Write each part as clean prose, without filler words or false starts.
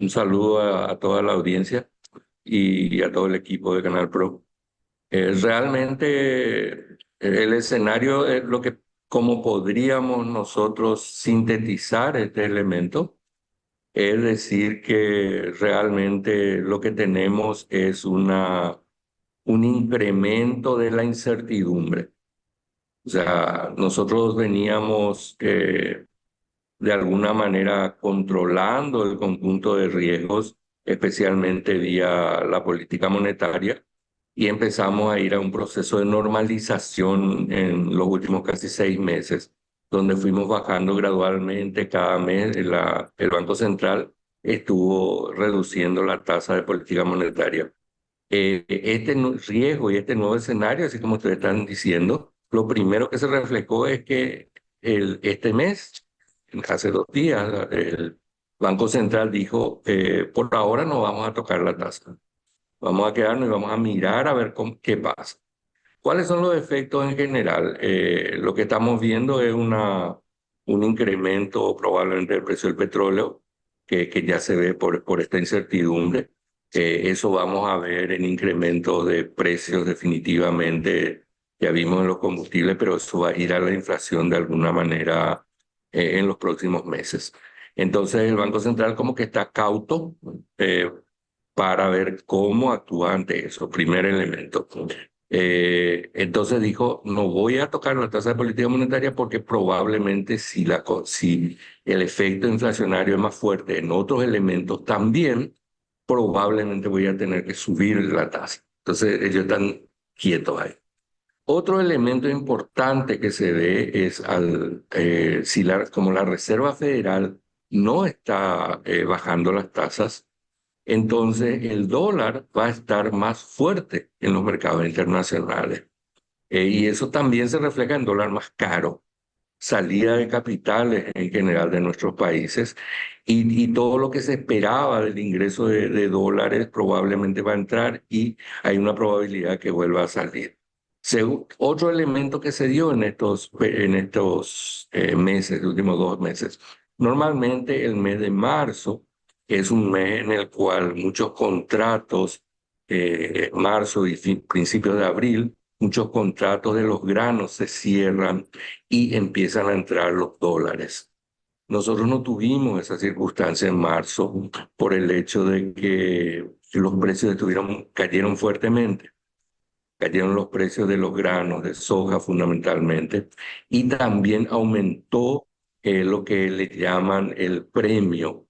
Un saludo a toda la audiencia y a todo el equipo de Canal Pro. Realmente el escenario es lo que, cómo podríamos nosotros sintetizar este elemento, es decir, que realmente lo que tenemos es un incremento de la incertidumbre. O sea, nosotros veníamos de alguna manera controlando el conjunto de riesgos, especialmente vía la política monetaria, y empezamos a ir a un proceso de normalización en los últimos casi 6 meses, donde fuimos bajando gradualmente cada mes. El Banco Central estuvo reduciendo la tasa de política monetaria. Riesgo y este nuevo escenario, así como ustedes están diciendo, lo primero que se reflejó es que este mes, hace 2 días, el Banco Central dijo, por ahora no vamos a tocar la tasa, vamos a quedarnos y vamos a mirar a ver qué pasa. ¿Cuáles son los efectos en general? Lo que estamos viendo es un incremento probablemente del precio del petróleo, que ya se ve por esta incertidumbre. Eso vamos a ver en incremento de precios definitivamente, ya vimos en los combustibles, pero eso va a ir a la inflación de alguna manera en los próximos meses. Entonces el Banco Central como que está cauto para ver cómo actúa ante eso, primer elemento. Entonces dijo, no voy a tocar la tasa de política monetaria porque probablemente si el efecto inflacionario es más fuerte en otros elementos, también probablemente voy a tener que subir la tasa. Entonces ellos están quietos ahí. Otro elemento importante que se ve es como la Reserva Federal no está bajando las tasas, entonces el dólar va a estar más fuerte en los mercados internacionales. Y eso también se refleja en dólar más caro, salida de capitales en general de nuestros países, y todo lo que se esperaba del ingreso de dólares probablemente va a entrar y hay una probabilidad que vuelva a salir. Otro elemento que se dio en estos meses, los últimos 2 meses, normalmente el mes de marzo es un mes en el cual muchos contratos, marzo y principios de abril, muchos contratos de los granos se cierran y empiezan a entrar los dólares. Nosotros no tuvimos esa circunstancia en marzo por el hecho de que los precios cayeron fuertemente. Cayeron los precios de los granos, de soja fundamentalmente, y también aumentó lo que le llaman el premio,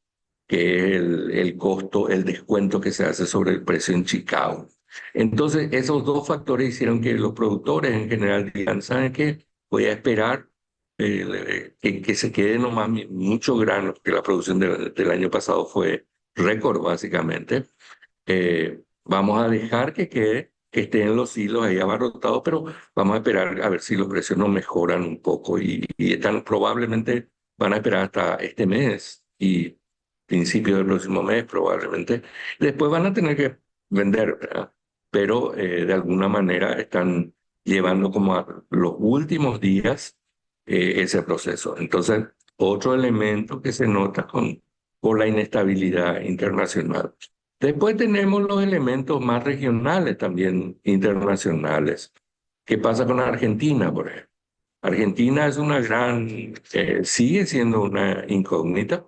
que es el costo, el descuento que se hace sobre el precio en Chicago. Entonces, esos dos factores hicieron que los productores en general digan, ¿saben qué? Voy a esperar que se quede nomás mucho grano, que la producción del año pasado fue récord básicamente. Vamos a dejar que estén los hilos ahí abarrotados, pero vamos a esperar a ver si los precios no mejoran un poco y probablemente van a esperar hasta este mes y principio del próximo mes probablemente. Después van a tener que vender, ¿verdad? Pero de alguna manera están llevando como a los últimos días ese proceso. Entonces, otro elemento que se nota por la inestabilidad internacional. Después tenemos los elementos más regionales también internacionales. ¿Qué pasa con Argentina, por ejemplo? Argentina es sigue siendo una incógnita,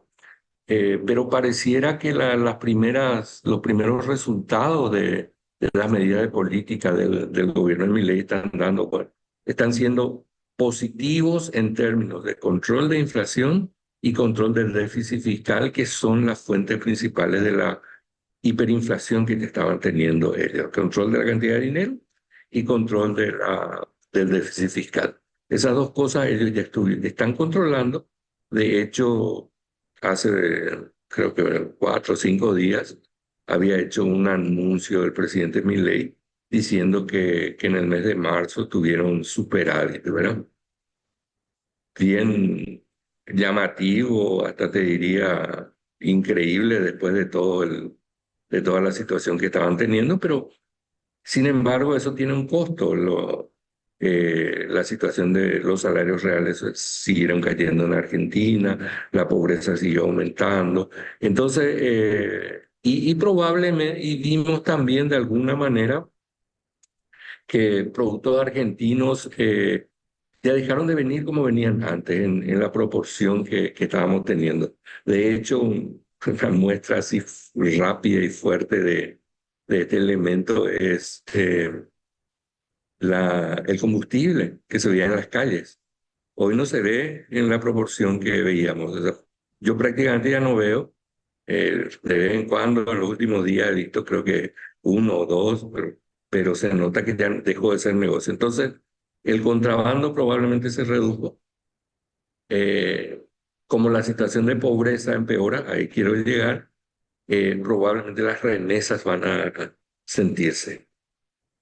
pero pareciera que los primeros resultados de las medidas de política del gobierno de Milei están siendo positivos en términos de control de inflación y control del déficit fiscal, que son las fuentes principales de la hiperinflación que estaban teniendo ellos, control de la cantidad de dinero y control del déficit fiscal. Esas dos cosas ellos ya están controlando. De hecho, hace creo que 4 o 5 días había hecho un anuncio del presidente Milei diciendo que en el mes de marzo tuvieron superávit, ¿verdad? Bien llamativo, hasta te diría increíble después de toda la situación que estaban teniendo, pero sin embargo eso tiene un costo. la situación de los salarios reales siguieron cayendo en Argentina, la pobreza siguió aumentando. Entonces, y probablemente, y vimos también de alguna manera que productos argentinos ya dejaron de venir como venían antes, en la proporción que estábamos teniendo. De hecho, una muestra así rápida y fuerte de este elemento es el combustible que se veía en las calles. Hoy no se ve en la proporción que veíamos. O sea, yo prácticamente ya no veo, de vez en cuando, en los últimos días he visto creo que uno o dos, pero se nota que ya dejó de ser negocio. Entonces, el contrabando probablemente se redujo. Eh, como la situación de pobreza empeora, ahí quiero llegar, probablemente las remesas van a sentirse.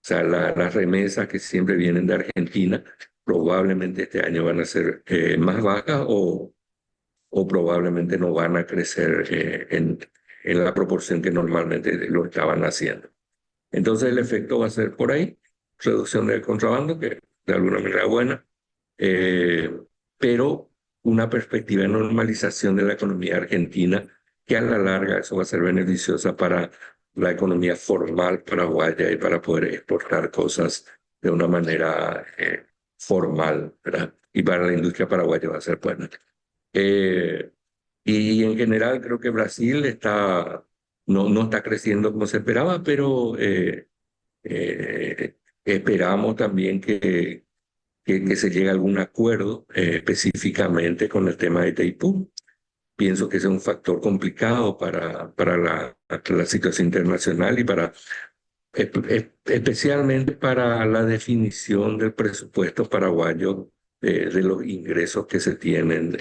O sea, las remesas que siempre vienen de Argentina probablemente este año van a ser más bajas o probablemente no van a crecer en la proporción que normalmente lo estaban haciendo. Entonces el efecto va a ser por ahí, reducción del contrabando, que de alguna manera buena, eh, pero una perspectiva de normalización de la economía argentina, que a la larga eso va a ser beneficiosa para la economía formal paraguaya y para poder exportar cosas de una manera formal, ¿verdad? Y para la industria paraguaya va a ser buena. Eh, y en general creo que Brasil no está creciendo como se esperaba, pero esperamos también que se llegue a algún acuerdo específicamente con el tema de Itaipú. Pienso que ese es un factor complicado para la situación internacional y especialmente para la definición del presupuesto paraguayo de los ingresos que se tienen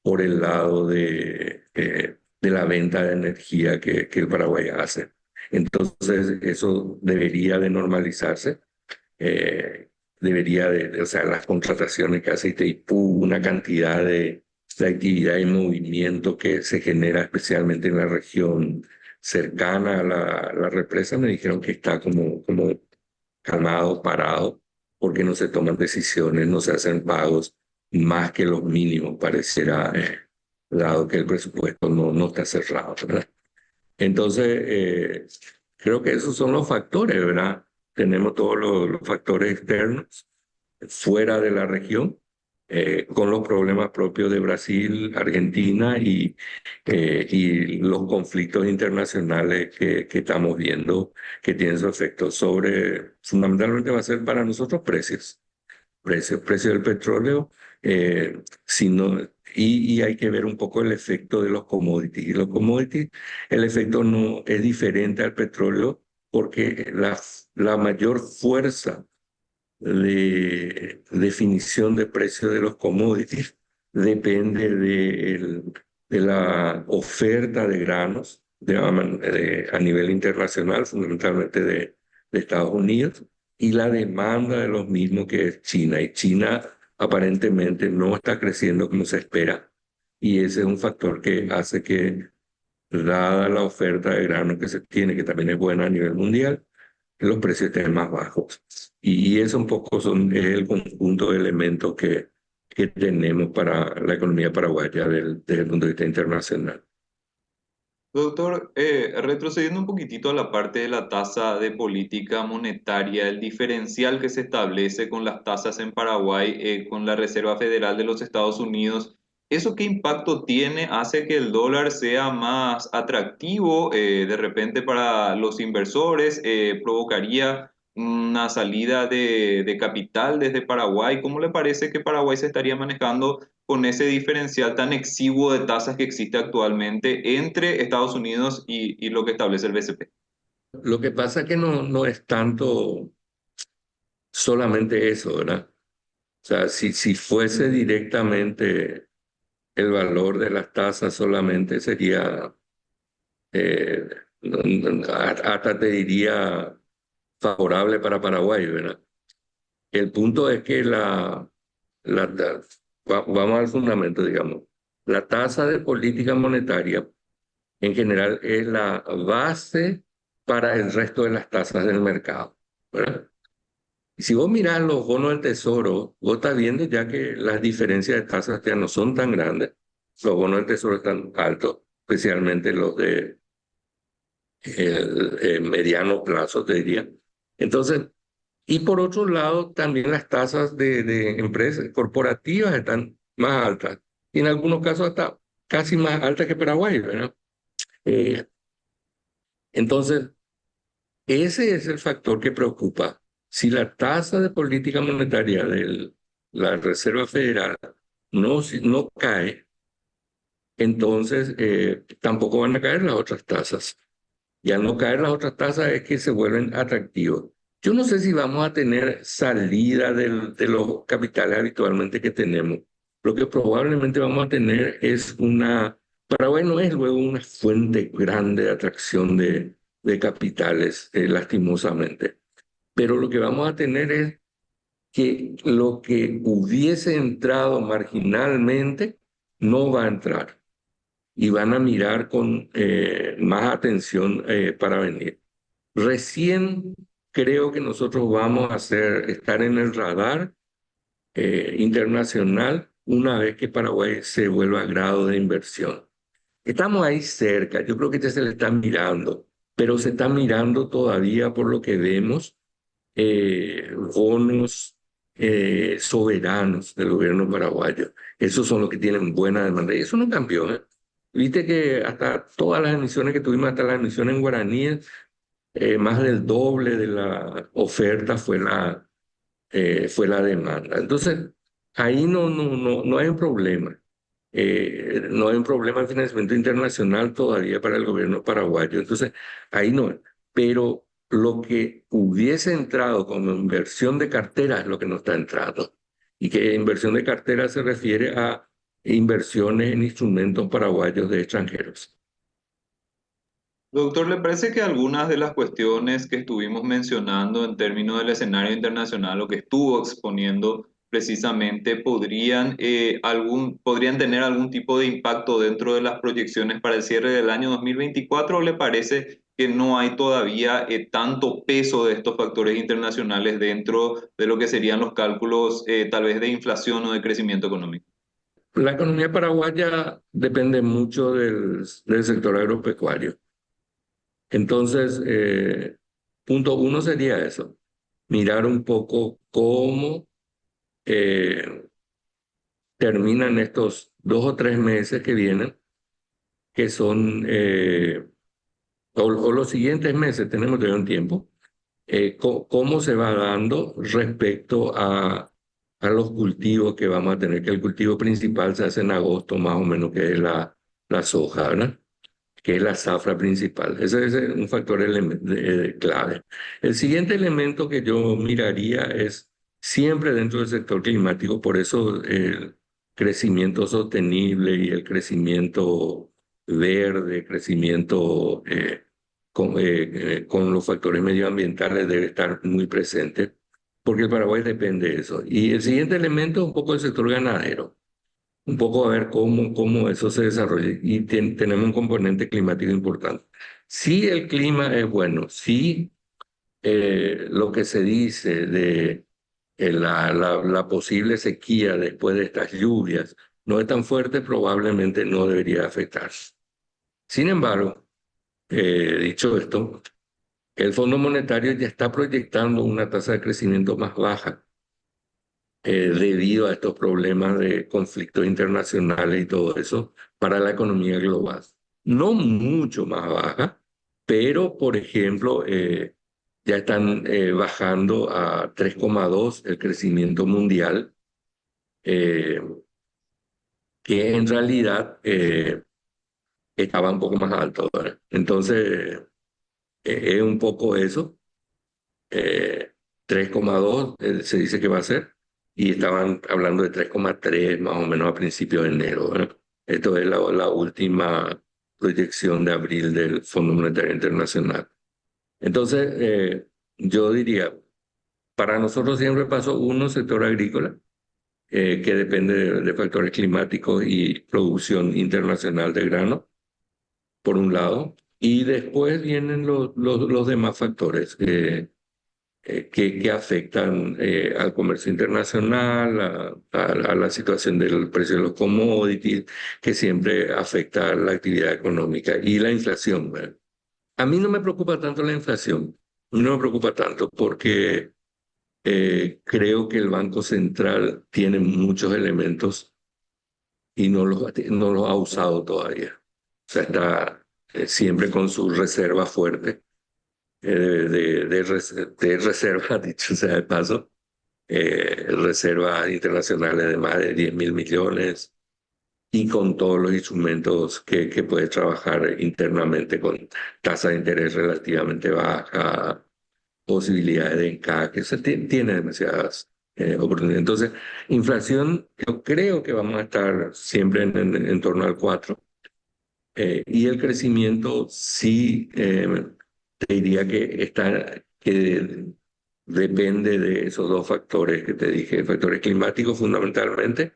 por el lado de la venta de energía que el Paraguay hace. Entonces, eso debería de normalizarse, o sea, las contrataciones que hace Itaipú, una cantidad de actividad y movimiento que se genera especialmente en la región cercana a la represa, me dijeron que está como calmado, parado, porque no se toman decisiones, no se hacen pagos más que los mínimos, pareciera, dado que el presupuesto no está cerrado, ¿verdad? Entonces, creo que esos son los factores, ¿verdad? Tenemos todos los factores externos fuera de la región, con los problemas propios de Brasil, Argentina y los conflictos internacionales que estamos viendo que tienen su efecto fundamentalmente va a ser para nosotros precio del petróleo, si no, y hay que ver un poco el efecto de los commodities. Y los commodities, el efecto no es diferente al petróleo porque la mayor fuerza de definición de precio de los commodities depende de la oferta de granos a nivel internacional, fundamentalmente de Estados Unidos, y la demanda de los mismos que es China. Y China aparentemente no está creciendo como se espera, y ese es un factor que hace que, dada la oferta de grano que se tiene, que también es buena a nivel mundial, los precios estén más bajos. Y eso un poco es el conjunto de elementos que tenemos para la economía paraguaya desde el punto de vista internacional. Doctor, retrocediendo un poquitito a la parte de la tasa de política monetaria, el diferencial que se establece con las tasas en Paraguay, con la Reserva Federal de los Estados Unidos, ¿eso qué impacto tiene? ¿Hace que el dólar sea más atractivo de repente para los inversores? ¿Provocaría una salida de capital desde Paraguay? ¿Cómo le parece que Paraguay se estaría manejando con ese diferencial tan exiguo de tasas que existe actualmente entre Estados Unidos y lo que establece el BCP? Lo que pasa es que no es tanto solamente eso, ¿verdad? O sea, si fuese directamente el valor de las tasas solamente sería, eh, hasta te diría, favorable para Paraguay, ¿verdad? El punto es que vamos al fundamento, digamos. La tasa de política monetaria en general es la base para el resto de las tasas del mercado, ¿verdad? Y si vos mirás los bonos del Tesoro, vos estás viendo ya que las diferencias de tasas ya no son tan grandes. Los bonos del Tesoro están altos, especialmente los de mediano plazo, te diría. Entonces, y por otro lado, también las tasas de empresas corporativas están más altas. Y en algunos casos hasta casi más altas que Paraguay, ¿verdad? Eh, entonces, ese es el factor que preocupa. Si la tasa de política monetaria de la Reserva Federal no cae, entonces tampoco van a caer las otras tasas. Y al no caer las otras tasas es que se vuelven atractivos. Yo no sé si vamos a tener salida de los capitales habitualmente que tenemos. Lo que probablemente vamos a tener es Paraguay no es luego una fuente grande de atracción de capitales, lastimosamente. Pero lo que vamos a tener es que lo que hubiese entrado marginalmente no va a entrar y van a mirar con más atención para venir. Recién creo que nosotros vamos a estar en el radar internacional una vez que Paraguay se vuelva a grado de inversión. Estamos ahí cerca, yo creo que ya se le está mirando, pero se está mirando todavía por lo que vemos bonos soberanos del gobierno paraguayo. Esos son los que tienen buena demanda. Y eso no cambió, ¿eh? Viste que hasta todas las emisiones que tuvimos, hasta las emisiones en guaraníes, más del doble de la oferta fue la demanda. Entonces, ahí no hay un problema. No hay un problema de financiamiento internacional todavía para el gobierno paraguayo. Entonces, ahí no. Pero lo que hubiese entrado como inversión de cartera es lo que no está entrando. Y que inversión de cartera se refiere a inversiones en instrumentos paraguayos de extranjeros. Doctor, ¿le parece que algunas de las cuestiones que estuvimos mencionando en términos del escenario internacional o que estuvo exponiendo precisamente podrían tener algún tipo de impacto dentro de las proyecciones para el cierre del año 2024 o le parece que no hay todavía tanto peso de estos factores internacionales dentro de lo que serían los cálculos tal vez de inflación o de crecimiento económico? La economía paraguaya depende mucho del sector agropecuario. Entonces, punto uno sería eso, mirar un poco cómo eh, terminan estos 2 o 3 meses que vienen, que son, o los siguientes meses, tenemos todavía un tiempo, cómo se va dando respecto a los cultivos que vamos a tener, que el cultivo principal se hace en agosto más o menos, que es la soja, ¿verdad? Que es la zafra principal. Ese es un factor clave. El siguiente elemento que yo miraría es siempre dentro del sector climático, por eso el crecimiento sostenible y el crecimiento verde, crecimiento con los factores medioambientales debe estar muy presente, porque el Paraguay depende de eso. Y el siguiente elemento es un poco el sector ganadero, un poco a ver cómo eso se desarrolla. Y tenemos un componente climático importante. Si el clima es bueno, si lo que se dice de la posible sequía después de estas lluvias no es tan fuerte, probablemente no debería afectar. Sin embargo, dicho esto, el Fondo Monetario ya está proyectando una tasa de crecimiento más baja debido a estos problemas de conflictos internacionales y todo eso para la economía global. No mucho más baja, pero por ejemplo, ya están bajando a 3,2 el crecimiento mundial, eh, que en realidad estaba un poco más alto ahora. Entonces, es un poco eso. eh, 3,2 se dice que va a ser, y estaban hablando de 3,3 más o menos a principios de enero, ¿verdad? Esto es la última proyección de abril del Fondo Monetario Internacional. Entonces, yo diría, para nosotros siempre pasó uno, sector agrícola, que depende de factores climáticos y producción internacional de grano, por un lado, y después vienen los demás factores. que afectan al comercio internacional, a la situación del precio de los commodities, que siempre afecta a la actividad económica y la inflación, ¿verdad? A mí no me preocupa tanto la inflación, no me preocupa tanto porque creo que el Banco Central tiene muchos elementos y no los ha usado todavía. O sea, está siempre con su reserva fuerte, de reserva, dicho sea de paso, reservas internacionales de más de 10.000 millones y con todos los instrumentos que puede trabajar internamente con tasa de interés relativamente baja, posibilidades de encaje, tiene demasiadas oportunidades. Entonces, inflación, yo creo que vamos a estar siempre en torno al 4, y el crecimiento sí, te diría que depende de esos dos factores que te dije, factores climáticos fundamentalmente,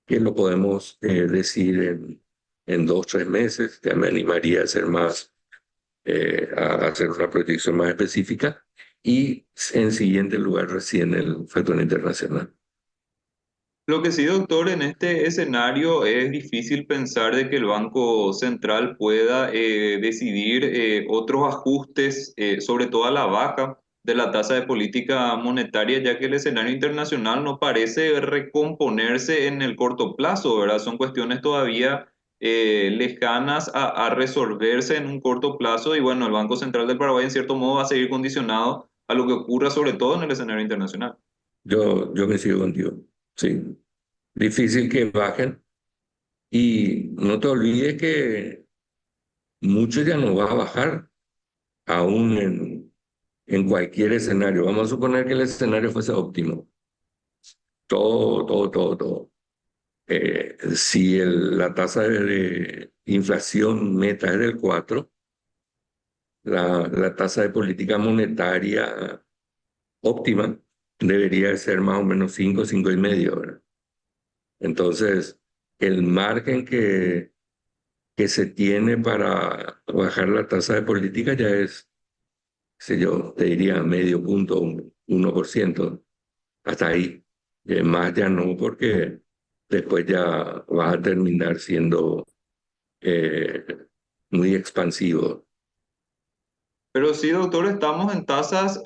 que lo podemos decir en 2, 3 meses. Ya me animaría a hacer más, a hacer una proyección más específica. Y en siguiente lugar, recién el factor internacional. Lo que sí, doctor, en este escenario es difícil pensar de que el Banco Central pueda decidir otros ajustes, sobre todo a la baja de la tasa de política monetaria, ya que el escenario internacional no parece recomponerse en el corto plazo, ¿verdad? Son cuestiones todavía lejanas a resolverse en un corto plazo y bueno, el Banco Central del Paraguay en cierto modo va a seguir condicionado a lo que ocurra sobre todo en el escenario internacional. Yo me sigo contigo. Sí. Difícil que bajen. Y no te olvides que mucho ya no va a bajar, aún en cualquier escenario. Vamos a suponer que el escenario fuese óptimo. Todo, todo, todo, todo. Si la tasa de inflación meta es del 4, la tasa de política monetaria óptima debería de ser más o menos 5, 5,5, ¿verdad? Entonces, el margen que se tiene para bajar la tasa de política ya es, qué sé yo, te diría medio punto, 1%, hasta ahí. Más ya no, porque después ya vas a terminar siendo eh, muy expansivo. Pero sí, doctor, estamos en tasas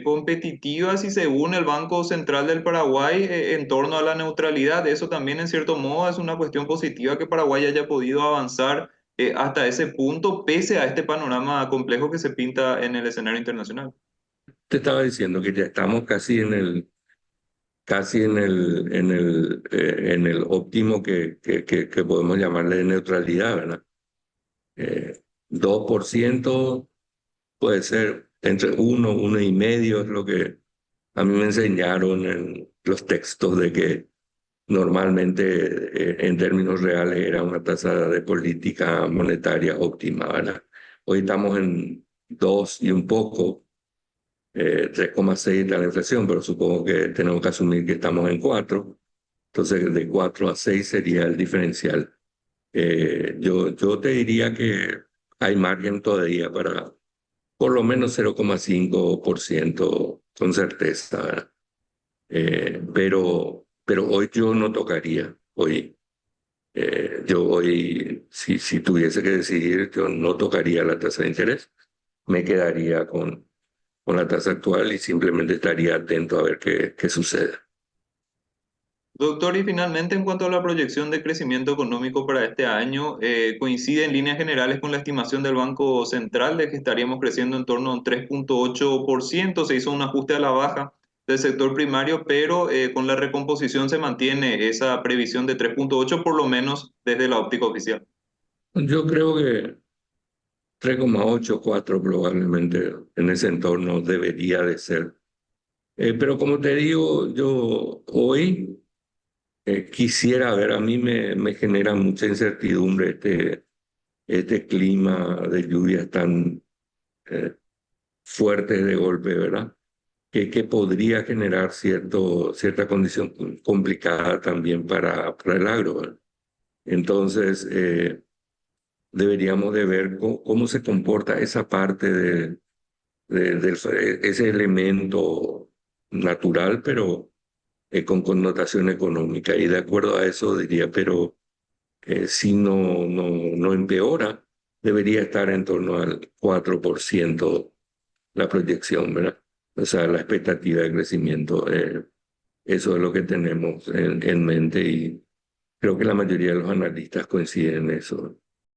competitivas y según el Banco Central del Paraguay, en torno a la neutralidad. Eso también, en cierto modo, es una cuestión positiva que Paraguay haya podido avanzar hasta ese punto, pese a este panorama complejo que se pinta en el escenario internacional. Te estaba diciendo que ya estamos casi en el óptimo que podemos llamarle de neutralidad, ¿verdad? 2% puede ser entre 1, 1,5 es lo que a mí me enseñaron en los textos de que normalmente en términos reales era una tasa de política monetaria óptima, ¿verdad? Hoy estamos en 2 y un poco, 3,6 está la inflación, pero supongo que tenemos que asumir que estamos en 4. Entonces, de 4 a 6 sería el diferencial. Yo te diría que hay margen todavía para por lo menos 0,5% con certeza, ¿verdad? Pero hoy yo no tocaría. Yo hoy, si tuviese que decidir, yo no tocaría la tasa de interés. Me quedaría con la tasa actual y simplemente estaría atento a ver qué sucede. Doctor, y finalmente, en cuanto a la proyección de crecimiento económico para este año, coincide en líneas generales con la estimación del Banco Central de que estaríamos creciendo en torno a un 3,8%. Se hizo un ajuste a la baja del sector primario, pero con la recomposición se mantiene esa previsión de 3,8 por lo menos desde la óptica oficial. Yo creo que 3,8, 4 probablemente en ese entorno debería de ser. Pero como te digo, yo hoy quisiera ver, a mí me genera mucha incertidumbre este clima de lluvias tan eh, fuertes de golpe, ¿verdad? Que podría generar cierta condición complicada también para el agro, ¿verdad? Entonces, deberíamos de ver cómo se comporta esa parte ese elemento natural, pero con connotación económica. Y de acuerdo a eso diría, pero si no empeora, debería estar en torno al 4% la proyección, ¿verdad? O sea, la expectativa de crecimiento. Eso es lo que tenemos en mente y creo que la mayoría de los analistas coinciden en eso.